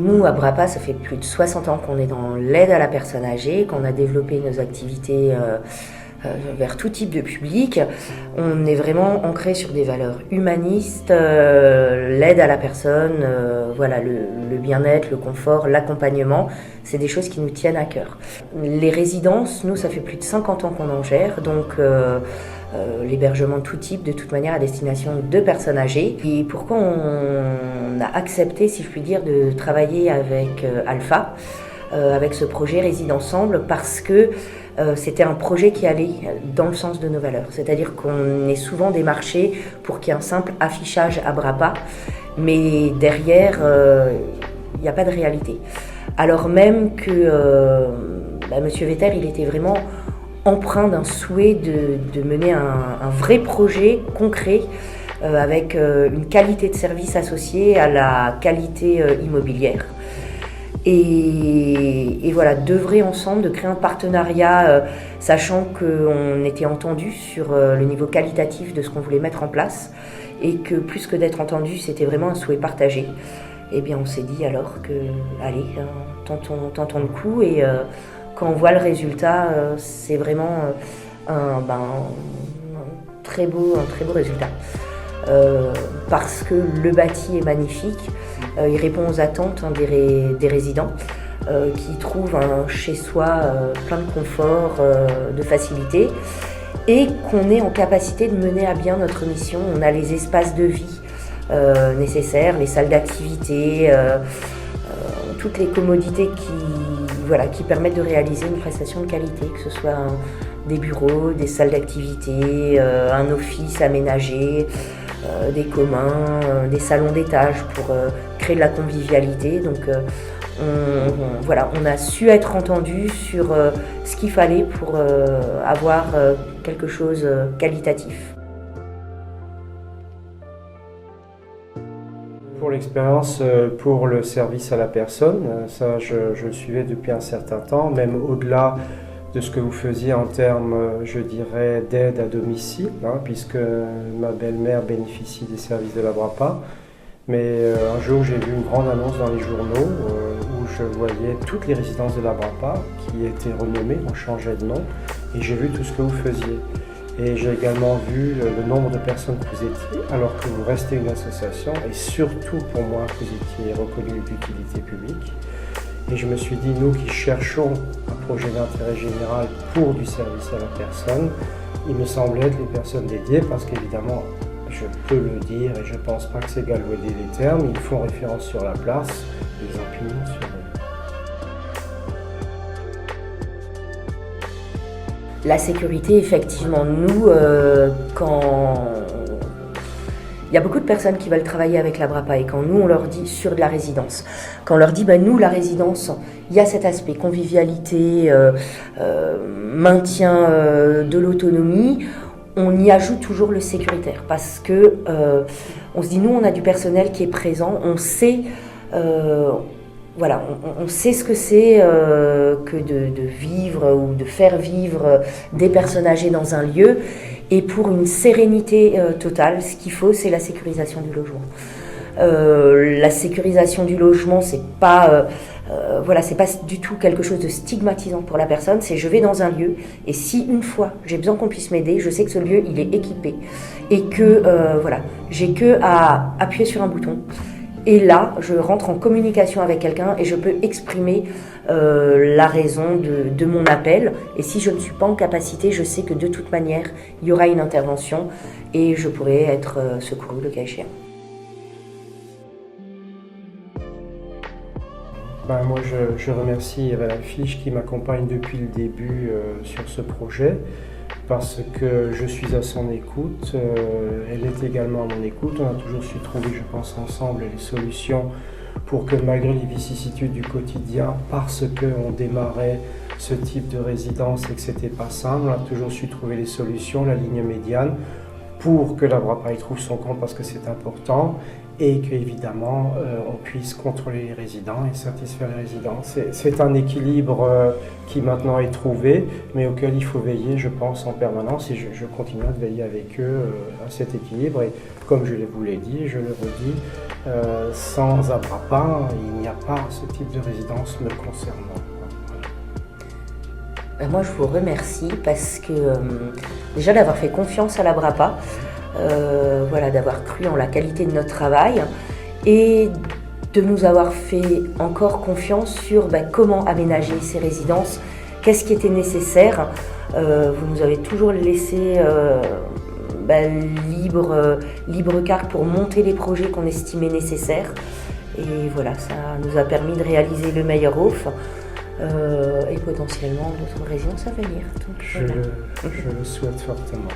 Nous, à Brapa, ça fait plus de 60 ans qu'on est dans l'aide à la personne âgée, qu'on a développé nos activités vers tout type de public. On est vraiment ancré sur des valeurs humanistes, l'aide à la personne, voilà, le bien-être, le confort, l'accompagnement, c'est des choses qui nous tiennent à cœur. Les résidences, nous, ça fait plus de 50 ans qu'on en gère, donc l'hébergement de tout type, de toute manière à destination de personnes âgées. Et pourquoi on a accepté, si je puis dire, de travailler avec Alpha, avec ce projet Résident Ensemble, parce que c'était un projet qui allait dans le sens de nos valeurs. C'est-à-dire qu'on est souvent démarché pour qu'il y ait un simple affichage à Brapa, mais derrière, il n'y a pas de réalité. Alors même que Monsieur Vetter, il était vraiment empreint d'un souhait de mener un vrai projet concret avec une qualité de service associée à la qualité immobilière. Et voilà, d'œuvrer ensemble, de créer un partenariat, sachant qu'on était entendu sur le niveau qualitatif de ce qu'on voulait mettre en place et que plus que d'être entendu, c'était vraiment un souhait partagé. Eh bien, on s'est dit alors que, allez, tentons le coup et quand on voit le résultat, c'est vraiment un très beau résultat. Parce que le bâti est magnifique, il répond aux attentes des résidents qui trouvent un chez-soi plein de confort, de facilité et qu'on est en capacité de mener à bien notre mission. On a les espaces de vie nécessaires, les salles d'activité, toutes les commodités qui permettent de réaliser une prestation de qualité, que ce soit des bureaux, des salles d'activité, un office aménagé, des communs, des salons d'étage pour créer de la convivialité. Donc on a su être entendu sur ce qu'il fallait pour avoir quelque chose qualitatif. Pour l'expérience, pour le service à la personne, ça je le suivais depuis un certain temps, même au-delà de ce que vous faisiez en termes, je dirais, d'aide à domicile, puisque ma belle-mère bénéficie des services de la Brapa. Mais un jour, j'ai vu une grande annonce dans les journaux où je voyais toutes les résidences de la Brapa qui étaient renommées, on changeait de nom, et j'ai vu tout ce que vous faisiez. Et j'ai également vu le nombre de personnes que vous étiez, alors que vous restez une association, et surtout pour moi, que vous étiez reconnu d'utilité publique. Et je me suis dit, nous qui cherchons un projet d'intérêt général pour du service à la personne, il me semblait être les personnes dédiées, parce qu'évidemment, je peux le dire, et je ne pense pas que c'est galvaudé les termes, ils font référence sur la place, des opinions sur eux. La sécurité, effectivement, nous, quand il y a beaucoup de personnes qui veulent travailler avec la Brapa et quand nous, on leur dit sur de la résidence, quand on leur dit, nous, la résidence, il y a cet aspect convivialité, maintien de l'autonomie, on y ajoute toujours le sécuritaire parce que on se dit, nous, on a du personnel qui est présent, on sait... on sait ce que c'est que de vivre ou de faire vivre des personnes âgées dans un lieu. Et pour une sérénité totale, ce qu'il faut, c'est la sécurisation du logement. La sécurisation du logement, c'est pas du tout quelque chose de stigmatisant pour la personne. C'est je vais dans un lieu et si une fois j'ai besoin qu'on puisse m'aider, je sais que ce lieu il est équipé et que j'ai que à appuyer sur un bouton. Et là, je rentre en communication avec quelqu'un et je peux exprimer la raison de mon appel. Et si je ne suis pas en capacité, je sais que de toute manière, il y aura une intervention et je pourrai être secouru le cas échéant. Moi, je remercie Eva Fiche qui m'accompagne depuis le début sur ce projet. Parce que je suis à son écoute, elle est également à mon écoute. On a toujours su trouver, je pense, ensemble les solutions pour que malgré les vicissitudes du quotidien, parce qu'on démarrait ce type de résidence et que c'était pas simple, on a toujours su trouver les solutions, la ligne médiane, pour que la Brapa y trouve son compte parce que c'est important et qu'évidemment on puisse contrôler les résidents et satisfaire les résidents. C'est un équilibre qui maintenant est trouvé, mais auquel il faut veiller, je pense, en permanence, et je continue de veiller avec eux à cet équilibre. Et comme je vous l'ai dit, je le redis, sans Abrapa, il n'y a pas ce type de résidence me concernant. Moi, je vous remercie parce que déjà d'avoir fait confiance à l'Abrapa, voilà, d'avoir cru en la qualité de notre travail et de nous avoir fait encore confiance sur comment aménager ces résidences, qu'est-ce qui était nécessaire. Vous nous avez toujours laissé libre carte pour monter les projets qu'on estimait nécessaires. Et voilà, ça nous a permis de réaliser le meilleur offre. Et potentiellement d'autres résidences à venir. Donc, je le souhaite fortement.